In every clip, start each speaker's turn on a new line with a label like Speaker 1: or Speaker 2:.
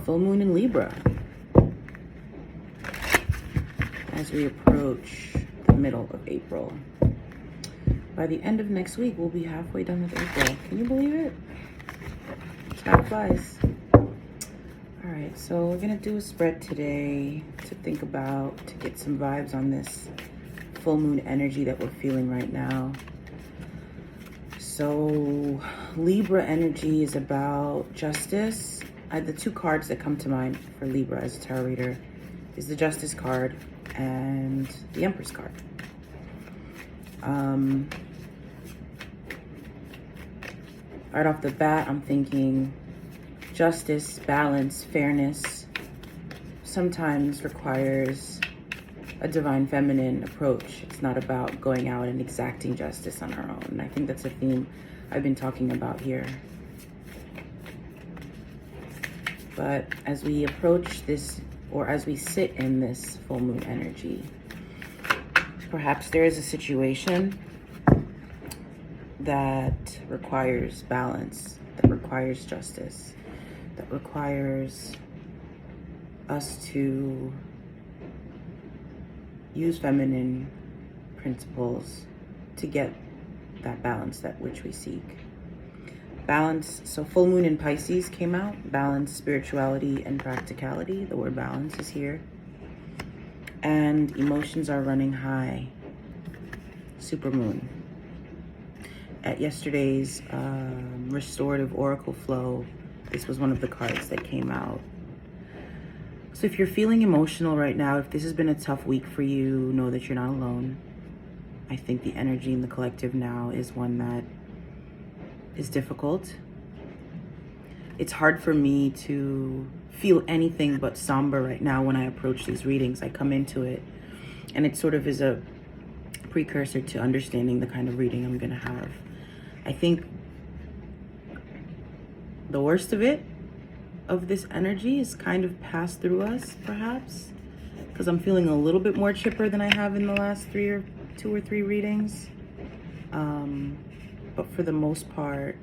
Speaker 1: full moon in Libra as we approach the middle of April. By the end of next week, we'll be halfway done with April. Can you believe it? Time flies. All right, so we're gonna do a spread today to think about, to get some vibes on this full moon energy that we're feeling right now. So Libra energy is about justice. The two cards that come to mind for Libra as a tarot reader is the Justice card and the Empress card. Right off the bat, I'm thinking justice, balance, fairness sometimes requires a divine feminine approach. It's not about going out and exacting justice on our own. And I think that's a theme I've been talking about here. But as we approach this, or as we sit in this full moon energy, perhaps there is a situation that requires balance, that requires justice, that requires us to use feminine principles to get that balance that which we seek. Balance, so full moon in Pisces came out, balance, spirituality, and practicality. The word balance is here. And emotions are running high. Super moon. At yesterday's restorative oracle flow, this was one of the cards that came out. So if you're feeling emotional right now, if this has been a tough week for you, know that you're not alone. I think the energy in the collective now is one that is difficult. It's hard for me to feel anything but somber right now when I approach these readings. I come into it and it sort of is a precursor to understanding the kind of reading I'm gonna have. I think the worst of it, of this energy, is kind of passed through us, perhaps, because I'm feeling a little bit more chipper than I have in the last two or three readings. But for the most part,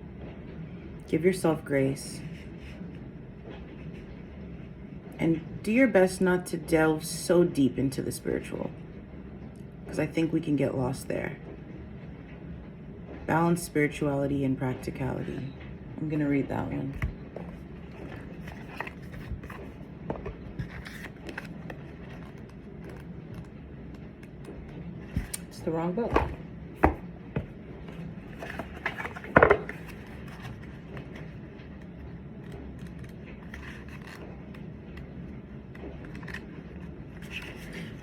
Speaker 1: give yourself grace and do your best not to delve so deep into the spiritual, because I think we can get lost there. Balance spirituality and practicality. I'm gonna read that one. It's the wrong book.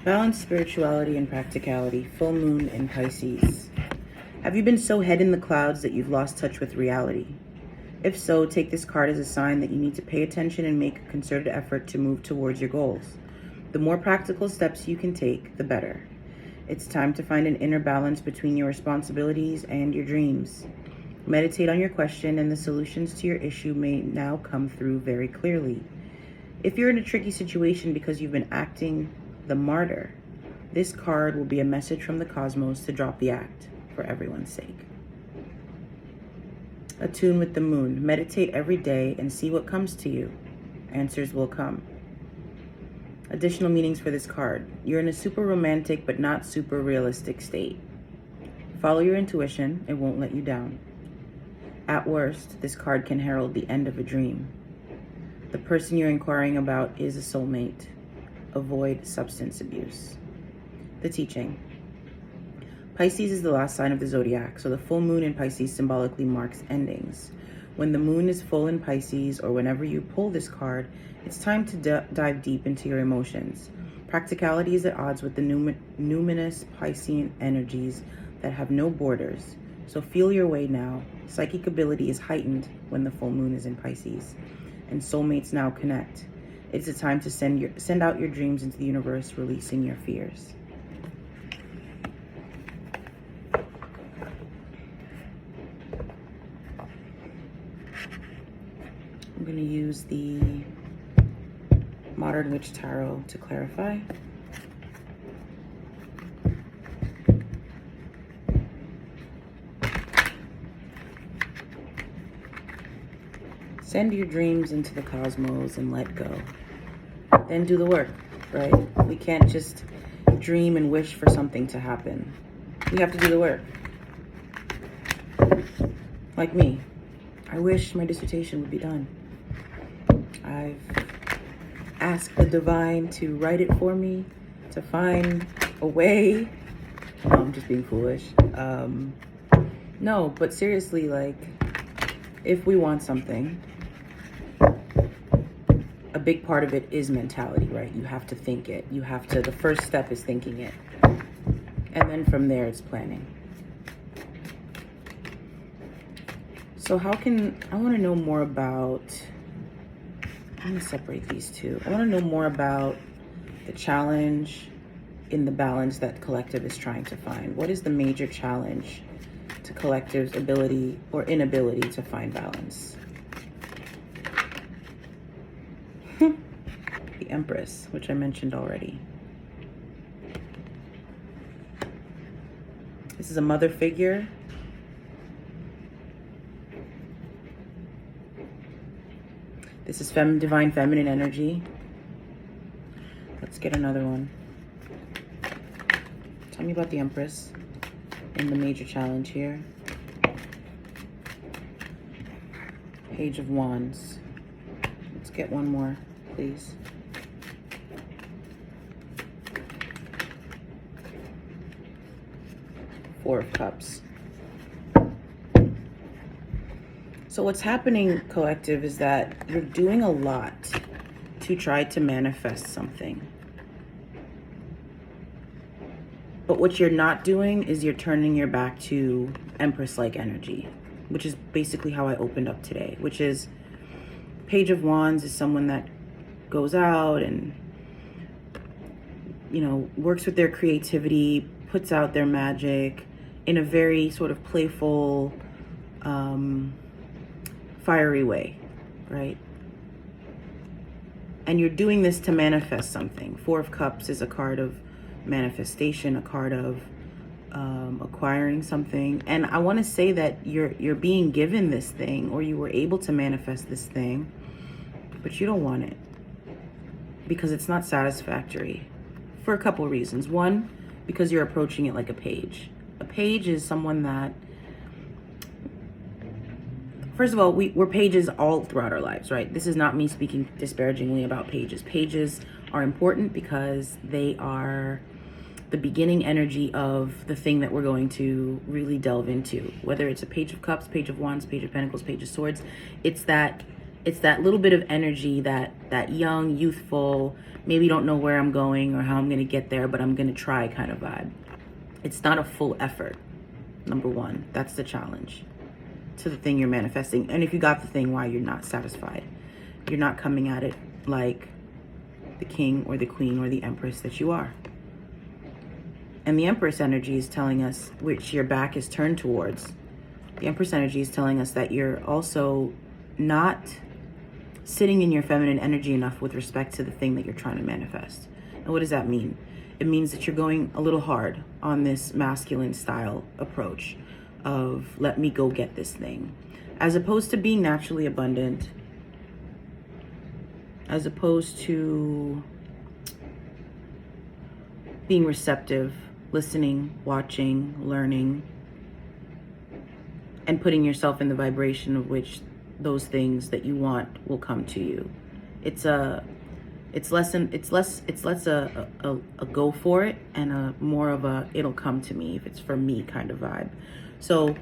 Speaker 1: Balance spirituality and practicality. Full moon in Pisces. Have you been so head in the clouds that you've lost touch with reality? If so, take this card as a sign that you need to pay attention and make a concerted effort to move towards your goals. The more practical steps you can take, the better. It's time to find an inner balance between your responsibilities and your dreams. Meditate on your question and the solutions to your issue may now come through very clearly. If you're in a tricky situation because you've been acting the martyr, this card will be a message from the cosmos to drop the act for everyone's sake. Attune with the moon. Meditate every day and see what comes to you. Answers will come. Additional meanings for this card. You're in a super romantic but not super realistic state. Follow your intuition. It won't let you down. At worst, this card can herald the end of a dream. The person you're inquiring about is a soulmate. Avoid substance abuse. The teaching. Pisces is the last sign of the zodiac, so the full moon in Pisces symbolically marks endings. When the moon is full in Pisces, or whenever you pull this card, it's time to dive deep into your emotions. Practicality is at odds with the numinous Piscean energies that have no borders, so feel your way now. Psychic ability is heightened when the full moon is in Pisces, and soulmates now connect. It's a time to send out your dreams into the universe, releasing your fears. I'm going to use the Modern Witch Tarot to clarify. Send your dreams into the cosmos and let go. Then do the work, right? We can't just dream and wish for something to happen. We have to do the work. Like me, I wish my dissertation would be done. I've asked the divine to write it for me, to find a way. No, I'm just being foolish. No, but seriously, like, if we want something, a big part of it is mentality, right? You have to think it. You have to, the first step is thinking it. And then from there, it's planning. So I want to know more about, I'm going to separate these two. I want to know more about the challenge in the balance that collective is trying to find. What is the major challenge to collective's ability or inability to find balance? The Empress, which I mentioned already. This is a mother figure. This is divine feminine energy. Let's get another one. Tell me about the Empress and the major challenge here. Page of Wands. Let's get one more, please. Four of Cups. So what's happening, collective, is that you're doing a lot to try to manifest something. But what you're not doing is you're turning your back to Empress-like energy, which is basically how I opened up today, which is Page of Wands is someone that goes out and, you know, works with their creativity, puts out their magic in a very sort of playful, fiery way, right? And you're doing this to manifest something. Four of Cups is a card of manifestation, a card of acquiring something. And I want to say that you're being given this thing, or you were able to manifest this thing, but you don't want it because it's not satisfactory for a couple of reasons. One, because you're approaching it like a page. A page is someone that, first of all, we're pages all throughout our lives, right? This is not me speaking disparagingly about pages. Pages are important because they are the beginning energy of the thing that we're going to really delve into. Whether it's a Page of Cups, Page of Wands, Page of Pentacles, Page of Swords, it's that little bit of energy, that young, youthful, maybe don't know where I'm going or how I'm going to get there, but I'm going to try kind of vibe. It's not a full effort, number one. That's the challenge to the thing you're manifesting. And if you got the thing, why you're not satisfied. You're not coming at it like the king or the queen or the empress that you are. And the Empress energy is telling us, which your back is turned towards, the Empress energy is telling us that you're also not sitting in your feminine energy enough with respect to the thing that you're trying to manifest. And what does that mean? It means that you're going a little hard on this masculine style approach of let me go get this thing, as opposed to being naturally abundant, as opposed to being receptive, listening, watching, learning, and putting yourself in the vibration of which those things that you want will come to you. It's less a go for it and a more of a it'll come to me if it's for me kind of vibe. So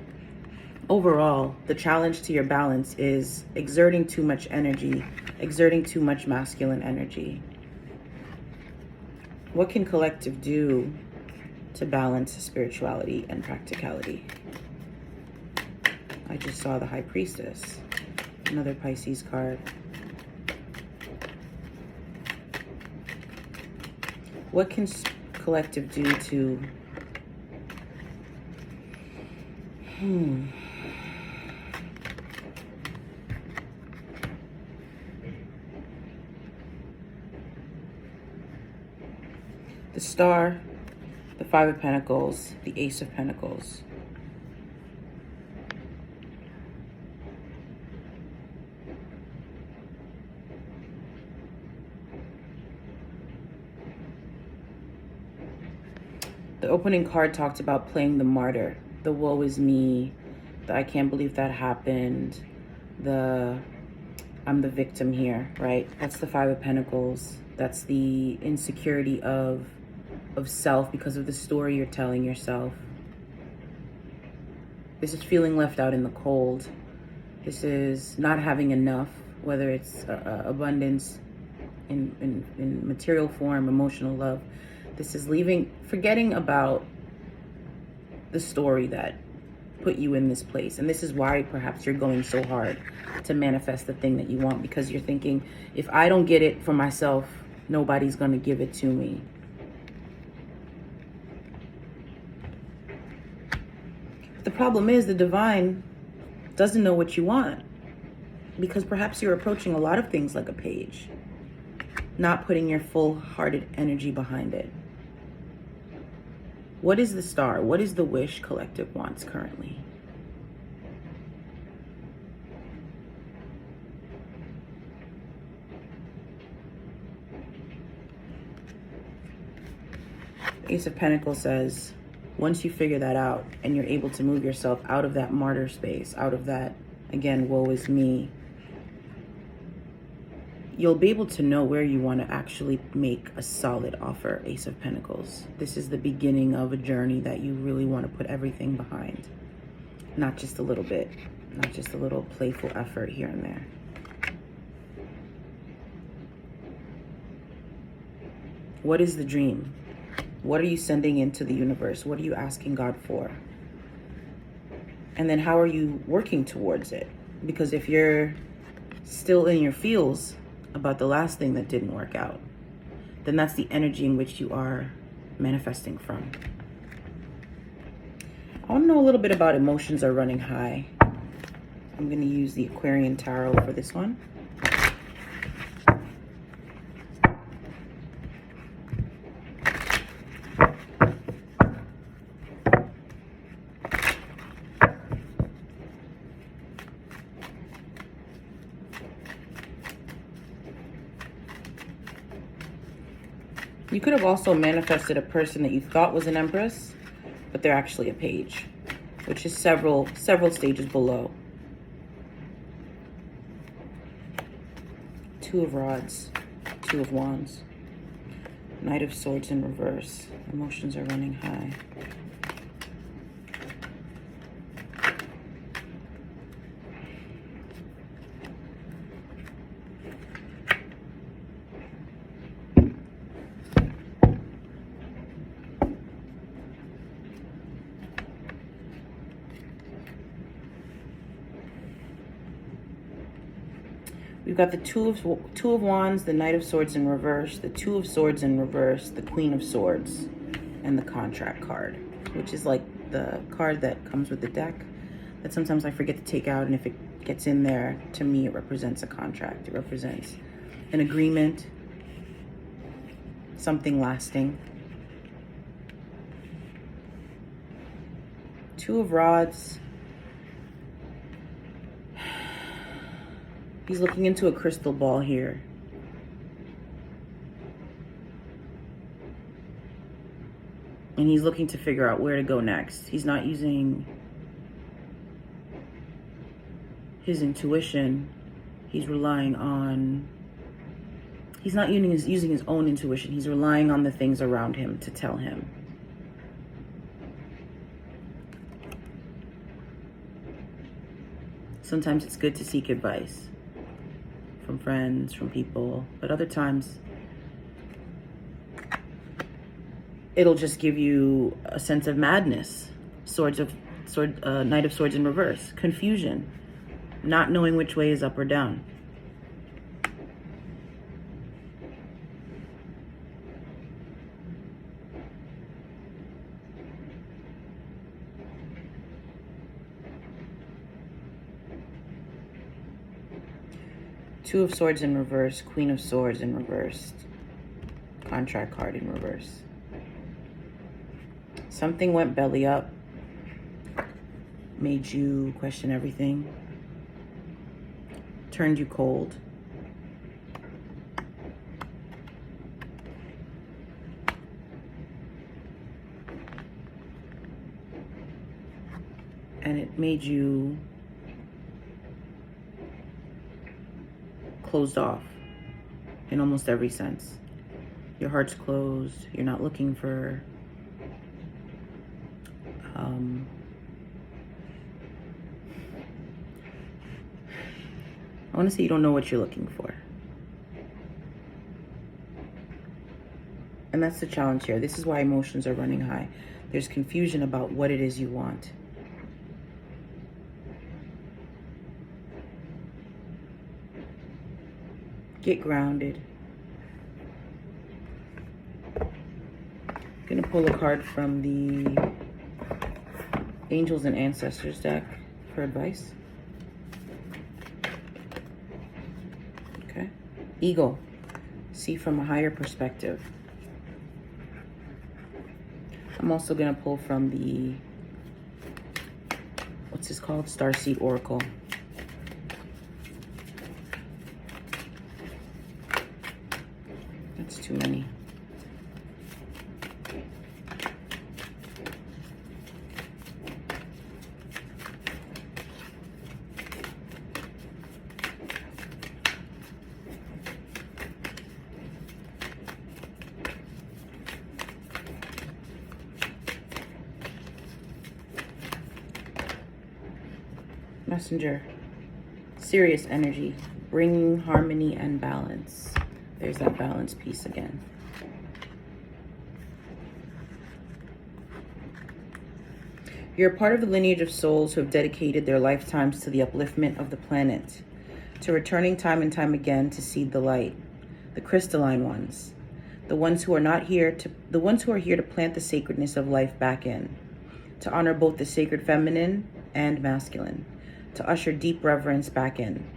Speaker 1: overall, the challenge to your balance is exerting too much energy, exerting too much masculine energy. What can collective do to balance spirituality and practicality? I just saw the High Priestess, another Pisces card. What can collective do to the Star, the Five of Pentacles, the Ace of Pentacles. The opening card talked about playing the martyr, the woe is me, the I can't believe that happened, the I'm the victim here, right? That's the Five of Pentacles. That's the insecurity of self because of the story you're telling yourself. This is feeling left out in the cold. This is not having enough, whether it's abundance in material form, emotional love. This is forgetting about the story that put you in this place. And this is why perhaps you're going so hard to manifest the thing that you want, because you're thinking, if I don't get it for myself, nobody's going to give it to me. The problem is the divine doesn't know what you want, because perhaps you're approaching a lot of things like a page, not putting your full-hearted energy behind it. What is the star? What is the wish collective wants currently? Ace of Pentacles says, once you figure that out and you're able to move yourself out of that martyr space, out of that, again, woe is me, you'll be able to know where you want to actually make a solid offer, Ace of Pentacles. This is the beginning of a journey that you really want to put everything behind. Not just a little bit, not just a little playful effort here and there. What is the dream? What are you sending into the universe? What are you asking God for? And then how are you working towards it? Because if you're still in your feels about the last thing that didn't work out, then that's the energy in which you are manifesting from. I want to know a little bit about emotions are running high. I'm going to use the Aquarian Tarot for this one. You could have also manifested a person that you thought was an empress, but they're actually a page, which is several stages below. Two of Rods, Two of Wands, Knight of Swords in reverse. Emotions are running high. We've got the Two of Wands, the Knight of Swords in reverse, the Two of Swords in reverse, the Queen of Swords, and the Contract card, which is like the card that comes with the deck that sometimes I forget to take out, and if it gets in there, to me it represents a contract. It represents an agreement, something lasting. Two of Rods. He's looking into a crystal ball here. And he's looking to figure out where to go next. He's not using his intuition. He's relying on... He's not using his own intuition. He's relying on the things around him to tell him. Sometimes it's good to seek advice from friends, from people, but other times it'll just give you a sense of madness. Knight of Swords in reverse, confusion, not knowing which way is up or down. Two of Swords in reverse, Queen of Swords in reverse, Contract card in reverse. Something went belly up, made you question everything, turned you cold. and it made you closed off in almost every sense. Your heart's closed. You're not looking for I want to say you don't know what you're looking for. And that's the challenge here. This is why emotions are running high. There's confusion about what it is you want. Get grounded. I'm going to pull a card from the Angels and Ancestors deck for advice. Okay. Eagle. See from a higher perspective. I'm also going to pull from the, what's this called? Starseed Oracle. That's too many. Messenger, Sirius energy, bringing harmony and balance. There's that balance piece again. You're a part of the lineage of souls who have dedicated their lifetimes to the upliftment of the planet, to returning time and time again to seed the light, the crystalline ones, the ones who are here to plant the sacredness of life back in, to honor both the sacred feminine and masculine, to usher deep reverence back in.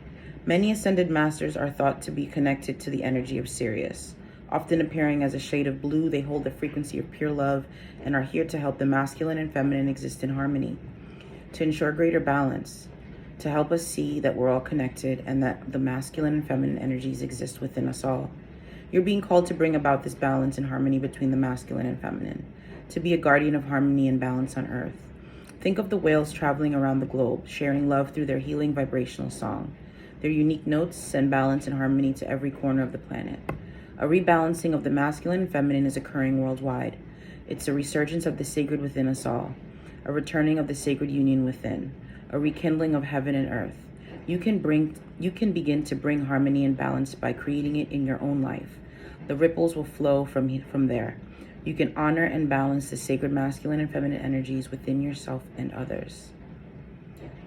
Speaker 1: Many ascended masters are thought to be connected to the energy of Sirius. Often appearing as a shade of blue, they hold the frequency of pure love and are here to help the masculine and feminine exist in harmony, to ensure greater balance, to help us see that we're all connected and that the masculine and feminine energies exist within us all. You're being called to bring about this balance and harmony between the masculine and feminine, to be a guardian of harmony and balance on Earth. Think of the whales traveling around the globe, sharing love through their healing vibrational song. Their unique notes send balance and harmony to every corner of the planet. A rebalancing of the masculine and feminine is occurring worldwide. It's a resurgence of the sacred within us all, a returning of the sacred union within, a rekindling of heaven and earth. You can begin to bring harmony and balance by creating it in your own life. The ripples will flow from there. You can honor and balance the sacred masculine and feminine energies within yourself and others.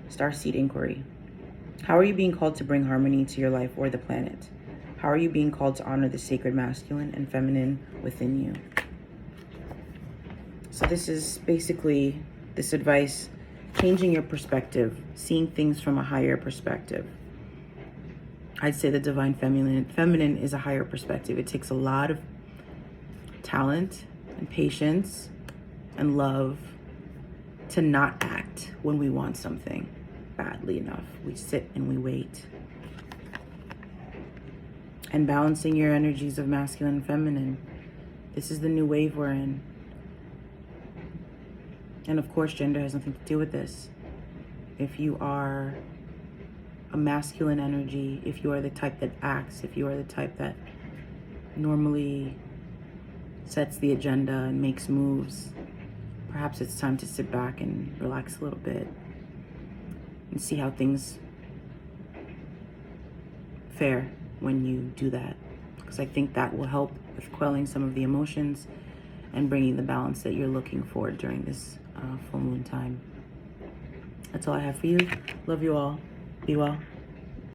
Speaker 1: Starseed inquiry. How are you being called to bring harmony to your life or the planet? How are you being called to honor the sacred masculine and feminine within you? So this is basically this advice, changing your perspective, seeing things from a higher perspective. I'd say the divine feminine is a higher perspective. It takes a lot of talent and patience and love to not act when we want something badly enough. We sit and we wait. And balancing your energies of masculine and feminine. This is the new wave we're in. And of course, gender has nothing to do with this. If you are a masculine energy, if you are the type that acts, if you are the type that normally sets the agenda and makes moves, perhaps it's time to sit back and relax a little bit and see how things fare when you do that. Because I think that will help with quelling some of the emotions and bringing the balance that you're looking for during this full moon time. That's all I have for you. Love you all. Be well.